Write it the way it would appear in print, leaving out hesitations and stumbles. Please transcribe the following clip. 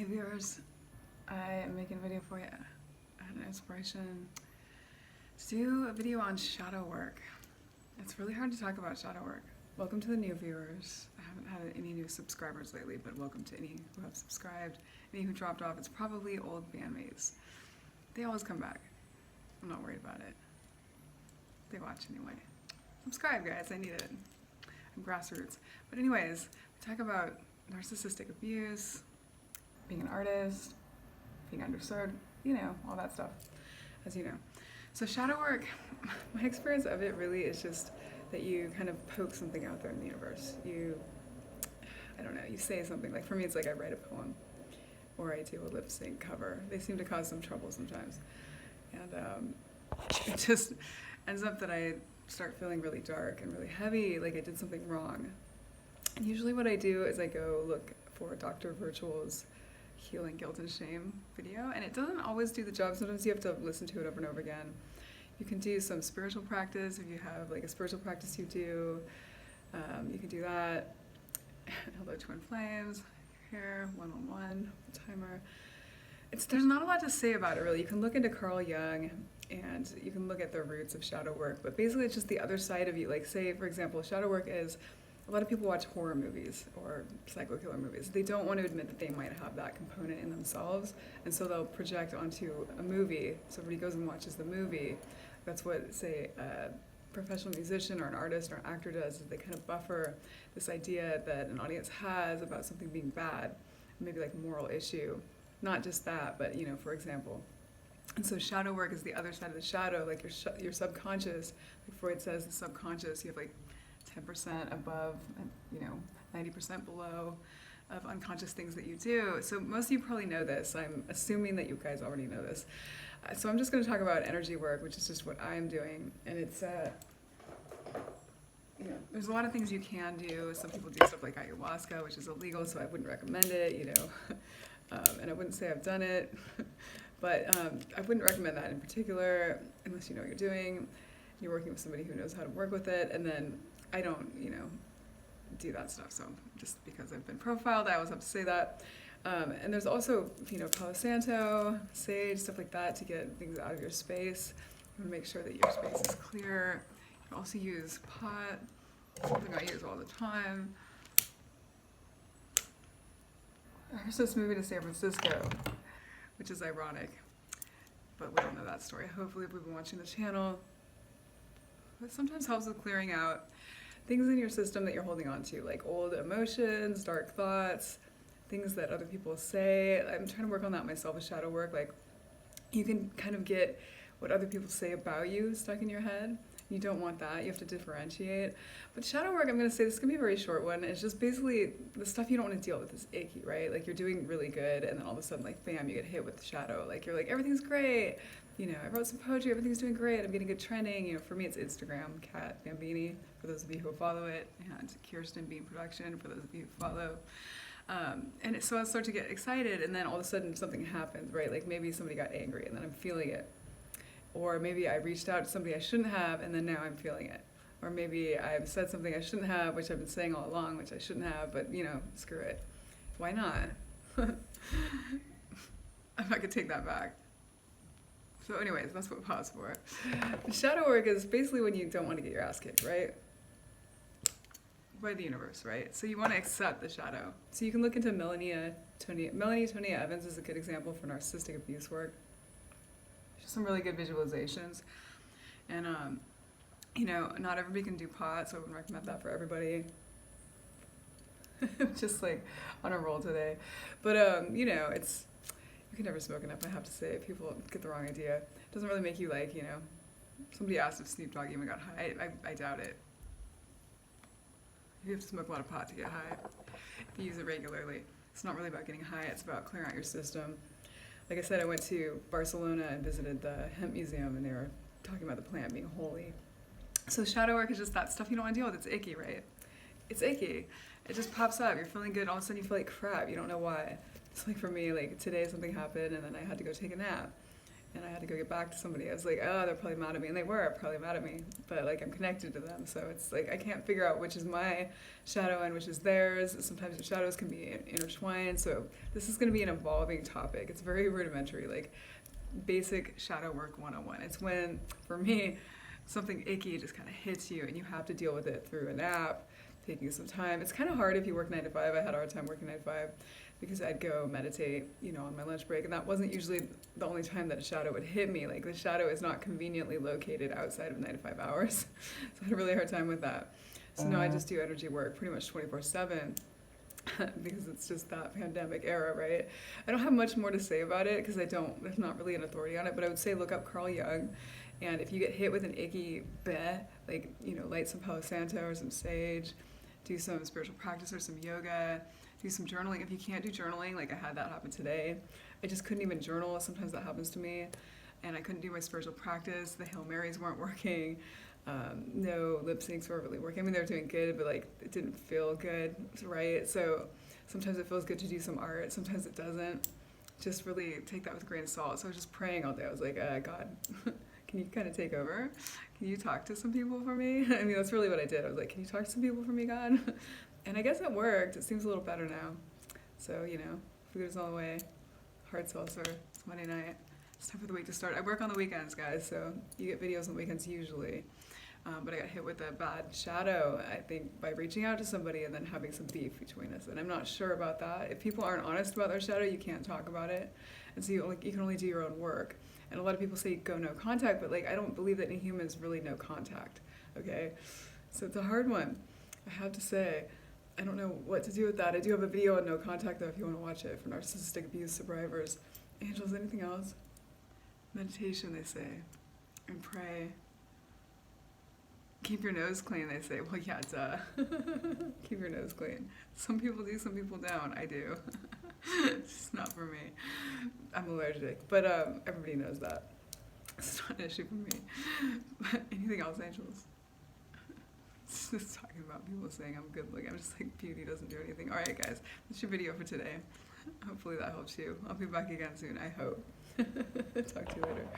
Hey viewers, I am making a video for you. I had an inspiration to do a video on shadow work. It's really hard to talk about shadow work. Welcome to the new viewers. I haven't had any new subscribers lately, but welcome to any who have subscribed. Any who dropped off, it's probably old bandmates. They always come back. I'm not worried about it. They watch anyway. Subscribe, guys, I need it. I'm grassroots. But anyways, we talk about narcissistic abuse, being an artist, being underserved, you know, all that stuff, as you know. So shadow work, my experience of it really is just that you kind of poke something out there in the universe. I don't know, you say something, like for me it's like I write a poem, or I do a lip sync cover. They seem to cause some trouble sometimes. And it just ends up that I start feeling really dark and really heavy, like I did something wrong. And usually what I do is I go look for Dr. Virtual's Healing Guilt and Shame video, and it doesn't always do the job. Sometimes you have to listen to it over and over again. You can do some spiritual practice if you have like a spiritual practice you do. You can do that. Hello Twin Flames, here, one-on-one, timer. There's not a lot to say about it really. You can look into Carl Jung and you can look at the roots of shadow work, but basically it's just the other side of you. Like say, for example, shadow work is, a lot of people watch horror movies or psycho killer movies. They don't want to admit that they might have that component in themselves, and so they'll project onto a movie. So everybody goes and watches the movie. That's what, say, a professional musician or an artist or an actor does, is they kind of buffer this idea that an audience has about something being bad, maybe like a moral issue. Not just that, but, you know, for example. And so shadow work is the other side of the shadow, like your subconscious. Like Freud says, the subconscious, you have like 10% above, you know, 90% below of unconscious things that you do. So most of you probably know this. I'm assuming that you guys already know this. So I'm just going to talk about energy work, which is just what I'm doing. And it's, you know, there's a lot of things you can do. Some people do stuff like ayahuasca, which is illegal, so I wouldn't recommend it, you know. And I wouldn't say I've done it, but I wouldn't recommend that in particular unless you know what you're doing. You're working with somebody who knows how to work with it, and then I don't, you know, do that stuff. So just because I've been profiled, I always have to say that. And there's also, you know, Palo Santo, sage, stuff like that to get things out of your space. You want to make sure that your space is clear. You can also use pot, something I use all the time. Here's this movie to San Francisco, which is ironic, but we don't know that story. Hopefully if we've been watching the channel. It sometimes helps with clearing out things in your system that you're holding on to, like old emotions, dark thoughts, things that other people say. I'm trying to work on that myself with shadow work. Like, you can kind of get what other people say about you stuck in your head. You don't want that. You have to differentiate. But shadow work, I'm going to say, this is going to be a very short one. It's just basically the stuff you don't want to deal with is icky, right? Like, you're doing really good, and then all of a sudden, like, bam, you get hit with the shadow. Like, you're like, everything's great. You know, I wrote some poetry, everything's doing great, I'm getting good trending. You know, for me, it's Instagram, Kat Bambini, for those of you who follow it, and Kirsten Bean Production, for those of you who follow. So I start to get excited, and then all of a sudden something happens, right? Like maybe somebody got angry, and then I'm feeling it. Or maybe I reached out to somebody I shouldn't have, and then now I'm feeling it. Or maybe I've said something I shouldn't have, which I've been saying all along, which I shouldn't have, but, you know, screw it. Why not? I'm not going to take that back. So anyways, that's what pause for. Shadow work is basically when you don't want to get your ass kicked, right? By the universe, right? So you want to accept the shadow. So you can look into Melanie Tonia Evans is a good example for narcissistic abuse work. Just some really good visualizations. And, you know, not everybody can do pot, so I wouldn't recommend that for everybody. Just like on a roll today. But, you know, you can never smoke enough, I have to say. People get the wrong idea. It doesn't really make you like, you know, somebody asked if Snoop Dogg even got high. I doubt it. You have to smoke a lot of pot to get high if you use it regularly. It's not really about getting high, it's about clearing out your system. Like I said, I went to Barcelona and visited the hemp museum, and they were talking about the plant being holy. So shadow work is just that stuff you don't want to deal with. It's icky, right? It's icky. It just pops up. You're feeling good, all of a sudden you feel like crap. You don't know why. It's like for me, like today something happened, and then I had to go take a nap. and I had to go get back to somebody. I was like, oh, they're probably mad at me, and they were probably mad at me, but like I'm connected to them, so it's like I can't figure out which is my shadow and which is theirs. Sometimes the shadows can be intertwined, so this is going to be an evolving topic. It's very rudimentary, like basic shadow work 101. It's when, for me, something icky just kind of hits you and you have to deal with it through a nap, taking some time. It's kind of hard if you work 9 to 5. I had a hard time working 9 to 5 because I'd go meditate, on my lunch break, and that wasn't usually the only time that a shadow would hit me. Like, the shadow is not conveniently located outside of 9 to 5 hours. So I had a really hard time with that. So now I just do energy work pretty much 24/7 because it's just that pandemic era, right? I don't have much more to say about it because there's not really an authority on it, but I would say look up Carl Jung. And if you get hit with an icky like, light some Palo Santo or some sage, do some spiritual practice or some yoga, do some journaling. If you can't do journaling, like I had that happen today, I just couldn't even journal. Sometimes that happens to me. And I couldn't do my spiritual practice. The Hail Marys weren't working. No lip syncs weren't really working. I mean, they were doing good, but like it didn't feel good, right? So sometimes it feels good to do some art. Sometimes it doesn't. Just really take that with a grain of salt. So I was just praying all day. I was like, God, can you kind of take over? Can you talk to some people for me? I mean, that's really what I did. I was like, can you talk to some people for me, God? And I guess it worked. It seems a little better now. So, food is on the way. Hard seltzer. It's Monday night. It's time for the week to start. I work on the weekends, guys, so you get videos on the weekends usually. But I got hit with a bad shadow, I think, by reaching out to somebody and then having some beef between us. And I'm not sure about that. If people aren't honest about their shadow, you can't talk about it. And so you can only do your own work. And a lot of people say go no contact, but like I don't believe that in humans really no contact. Okay? So it's a hard one. I have to say, I don't know what to do with that. I do have a video on no contact though if you want to watch it for narcissistic abuse survivors. Angels, anything else? Meditation, they say. And pray. Keep your nose clean, they say. Well, yeah, duh. Keep your nose clean. Some people do, some people don't. I do. It's just not for me. I'm allergic, but everybody knows that. It's not an issue for me. But anything else, angels? It's just talking about people saying I'm good looking. I'm just like, beauty doesn't do anything. All right, guys, that's your video for today. Hopefully that helps you. I'll be back again soon, I hope. Talk to you later.